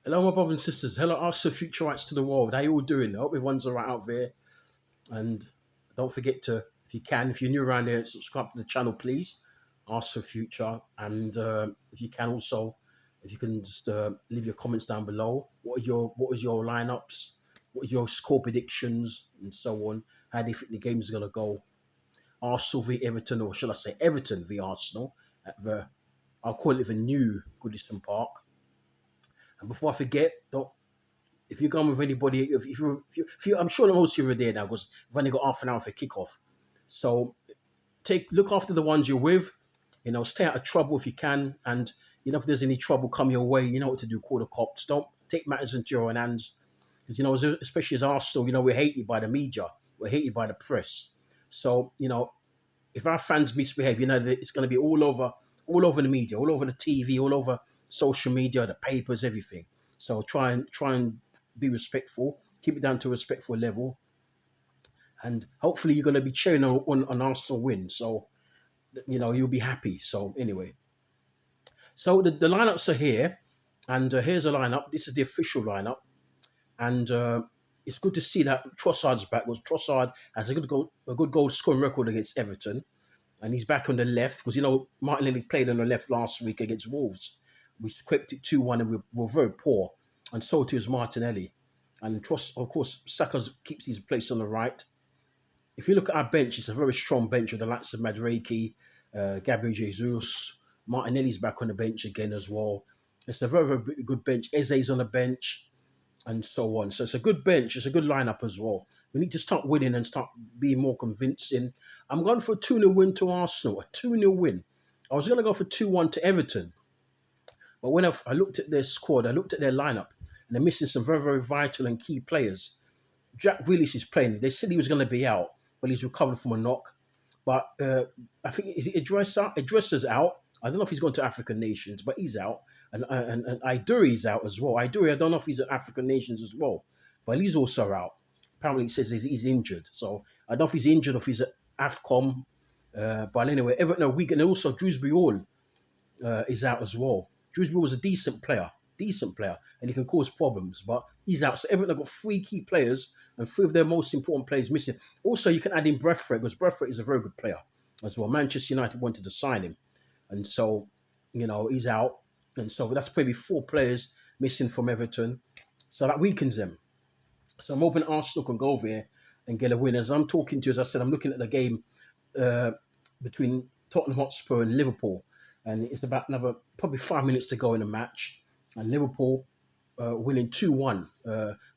Hello, my brothers and sisters. Hello, Arsenal futurites to the world. How you all doing? I hope everyone's all right out there. And don't forget to, if you can, if you're new around here, subscribe to the channel, please. Arsenal future. And if you can also, if you can just leave your comments down below. What is your lineups? What is your score predictions and so on? How do you think the game is going to go? Arsenal v Everton, or should I say Everton v Arsenal at the, I'll call it the new Goodison Park. And before I forget, don't if you're going with anybody, I'm sure most of you are there now because we've only got half an hour for kickoff. So look after the ones you're with. Stay out of trouble if you can, and if there's any trouble come your way, you know what to do. Call the cops. Don't take matters into your own hands, because especially as Arsenal, we're hated by the media, we're hated by the press. So if our fans misbehave, it's going to be all over the media, all over the TV, all over social media, the papers, everything. So try and be respectful, keep it down to a respectful level, and hopefully you're going to be cheering on Arsenal win. So you'll be happy. So anyway, so the lineups are here, and here's a lineup. This is the official lineup, and it's good to see that Trossard's back. Because Trossard has a good goal scoring record against Everton, and he's back on the left because Martinelli played on the left last week against Wolves. We scraped it 2-1, and we were very poor, and so too is Martinelli. And of course, Saka keeps his place on the right. If you look at our bench, it's a very strong bench with the likes of Madueke, Gabriel Jesus, Martinelli's back on the bench again as well. It's a very, very good bench. Eze's on the bench, and so on. So it's a good bench. It's a good lineup as well. We need to start winning and start being more convincing. I'm going for a 2-0 win to Arsenal, a 2-0 win. I was going to go for 2-1 to Everton. But when I looked at their squad, I looked at their lineup, and they're missing some very, very vital and key players. Jack Grealish is playing. They said he was going to be out, but he's recovered from a knock. But I think, is it Idrissa's out? I don't know if he's gone to African nations, but he's out. And Iduri's out as well. Iduri, I don't know if he's at African nations as well, but he's also out. Apparently, he says he's injured. So I don't know if he's injured or if he's at AFCOM. But anyway, Everton are weak. And also, Drewsbury Hall is out as well. Drewsbury was a decent player, and he can cause problems, but he's out. So Everton have got 3 key players and 3 of their most important players missing. Also, you can add in Braithwaite, because Braithwaite is a very good player as well. Manchester United wanted to sign him, and so, he's out. And so that's probably 4 players missing from Everton. So that weakens them. So I'm hoping Arsenal can go over here and get a win. As I'm talking to you, as I said, I'm looking at the game between Tottenham Hotspur and Liverpool. And it's about another probably 5 minutes to go in the match. And Liverpool winning 2-1.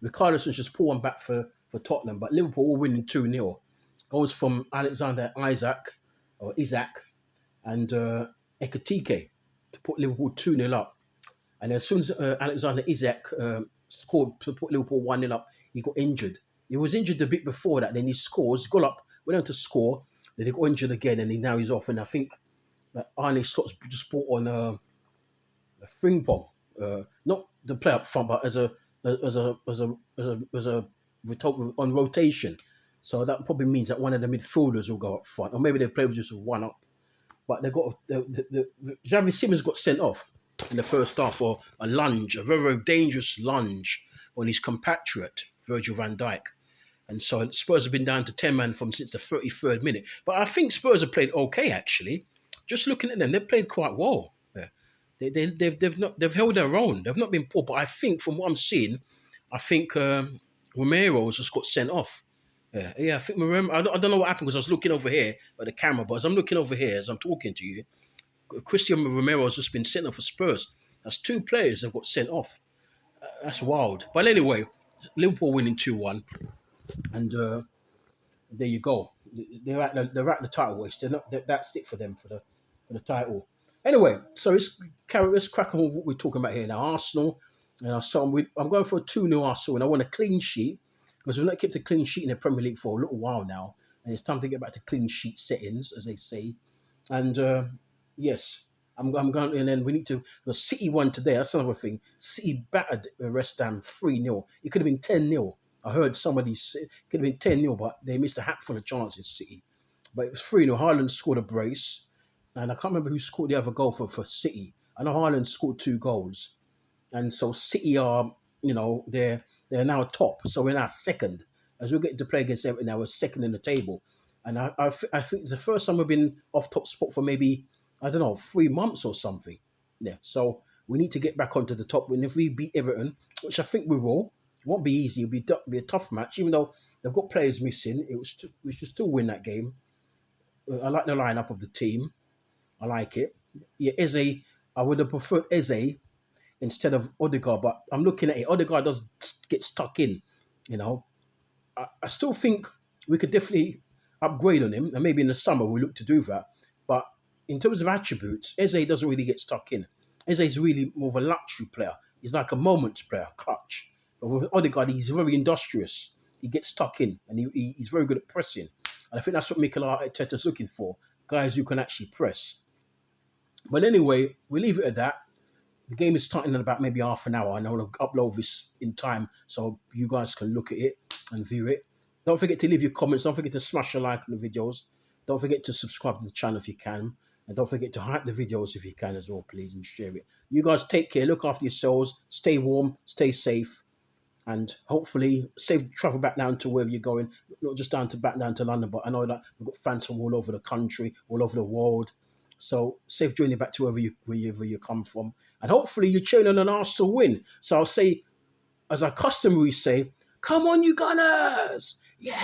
Richarlison's just pulled one back for Tottenham, but Liverpool all winning 2-0. Goals from Alexander Isaac and Ekitike to put Liverpool 2-0 up. And as soon as Alexander Isaac scored to put Liverpool 1-0 up, he got injured. He was injured a bit before that. Then he scores, got up, went on to score. Then he got injured again, and now he's off. And I think Arne Slot's just brought on a Frimpong, not to play up front, but as a on rotation. So that probably means that one of the midfielders will go up front, or maybe they play with just one up. But they got Xavi Simons got sent off in the first half for a lunge, a very, very dangerous lunge on his compatriot Virgil van Dijk. And so Spurs have been down to 10 man from since the 33rd minute. But I think Spurs have played okay, actually. Just looking at them, they've played quite well. Yeah. They've held their own. They've not been poor. But I think from what I'm seeing, I think Romero's just got sent off. Yeah, I think I don't know what happened because I was looking over here at the camera. But as I'm looking over here, as I'm talking to you, Christian Romero has just been sent off for Spurs. That's 2 players that got sent off. That's wild. But anyway, Liverpool winning 2-1. And there you go. They're at the title race. That's it for them for the title. Anyway, so let's crack on with what we're talking about here now. Arsenal. So I'm going for a 2-0 Arsenal, and I want a clean sheet because we've not kept a clean sheet in the Premier League for a little while now, and it's time to get back to clean sheet settings, as they say. And yes, I'm going, and then we need to. The City won today. That's another thing. City battered West Ham 3-0. It could have been 10-0. I heard somebody say it could have been 10-0, but they missed a hatful of chances, City. But it was 3-0. Haaland scored a brace. And I can't remember who scored the other goal for City. I know Haaland scored 2 goals. and so City are, they're now top, so we're now second. As we're getting to play against Everton now, we're second in the table, and I think it's the first time we've been off top spot for maybe, I don't know, 3 months or something. Yeah, so we need to get back onto the top. And if we beat Everton, which I think we will, it won't be easy. Be a tough match, even though they've got players missing. We should still win that game. I like the lineup of the team. I like it. Yeah, Eze. I would have preferred Eze instead of Odegaard, but I'm looking at it. Odegaard does get stuck in. You know, I still think we could definitely upgrade on him, and maybe in the summer we look to do that. But in terms of attributes, Eze doesn't really get stuck in. Eze is really more of a luxury player. He's like a moments player, clutch. But with Odegaard, he's very industrious. He gets stuck in, and he's very good at pressing. And I think that's what Mikel Arteta's looking for, guys who can actually press. But anyway, we leave it at that. The game is starting in about maybe half an hour, and I want to upload this in time so you guys can look at it and view it. Don't forget to leave your comments. Don't forget to smash a like on the videos. Don't forget to subscribe to the channel if you can. And don't forget to hype the videos if you can as well, please, and share it. You guys take care. Look after yourselves. Stay warm. Stay safe. And hopefully safe travel back down to wherever you're going. Not just back down to London, but I know that we've got fans from all over the country, all over the world. So safe journey back to wherever you come from. And hopefully you're cheering on an Arsenal win. So I'll say, as I customarily say, come on, you Gunners! Yeah!